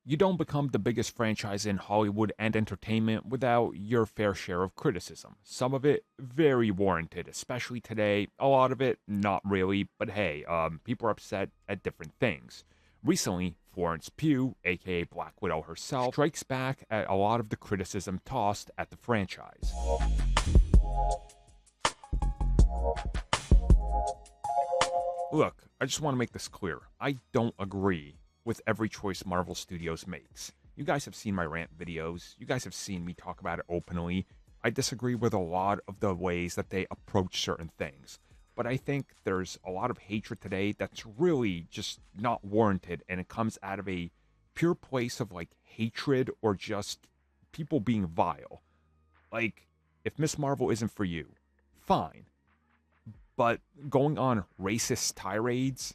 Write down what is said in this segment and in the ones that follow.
You don't become the biggest franchise in Hollywood and entertainment without your fair share of criticism. Some of it very warranted, especially today. A lot of it not really, but hey, people are upset at different things. Recently, Florence Pugh, aka Black Widow herself, strikes back at a lot of the criticism tossed at the franchise. Look, I just want to make this clear. I don't agree with every choice Marvel Studios makes. You guys have seen my rant videos. You guys have seen me talk about it openly. I disagree with a lot of the ways that they approach certain things. But I think there's a lot of hatred today that's really just not warranted, and it comes out of a pure place of like hatred or just people being vile. Like, if Miss Marvel isn't for you, fine. But going on racist tirades,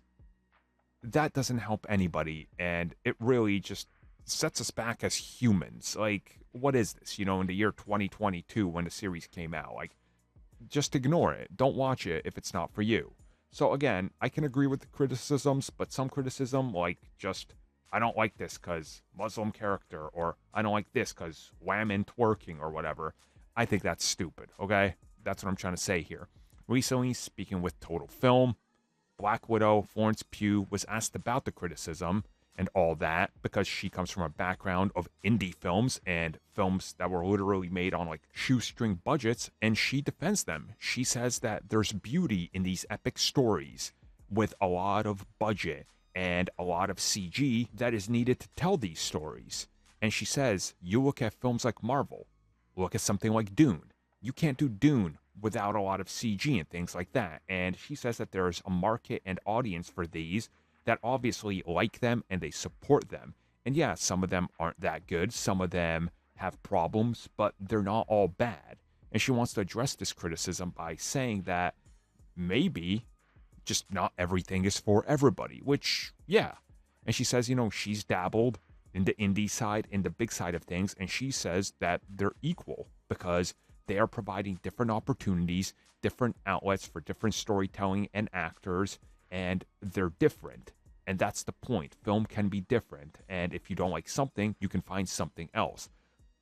that doesn't help anybody, and it really just sets us back as humans. Like, what is this? In the year 2022 when the series came out, like, just ignore it. Don't watch it if it's not for you. So again, I can agree with the criticisms, but some criticism, like just I don't like this because Muslim character, or I don't like this because women twerking or whatever. I think that's stupid. Okay, that's what I'm trying to say here. Recently, speaking with Total Film, Black Widow, Florence Pugh, was asked about the criticism and all that because she comes from a background of indie films and films that were literally made on like shoestring budgets, and she defends them. She says that there's beauty in these epic stories with a lot of budget and a lot of CG that is needed to tell these stories. And she says, you look at films like Marvel, look at something like Dune. You can't do Dune without a lot of CG and things like that. And she says that there's a market and audience for these that obviously like them and they support them. And yeah, some of them aren't that good. Some of them have problems, but they're not all bad. And she wants to address this criticism by saying that maybe just not everything is for everybody, which, yeah. And she says, she's dabbled in the indie side, in the big side of things, and she says that they're equal because they are providing different opportunities, different outlets for different storytelling and actors, and they're different. And that's the point. Film can be different. And if you don't like something, you can find something else.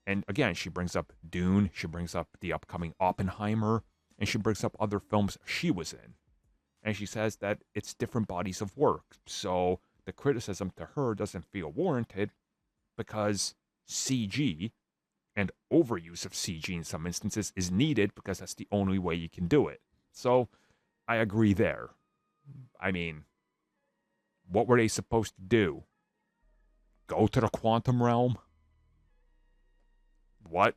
And again, she brings up Dune, she brings up the upcoming Oppenheimer, and she brings up other films she was in. And she says that it's different bodies of work. So the criticism to her doesn't feel warranted because CG and overuse of CG in some instances is needed because that's the only way you can do it. So I agree there. I mean, what were they supposed to do? Go to the quantum realm? What?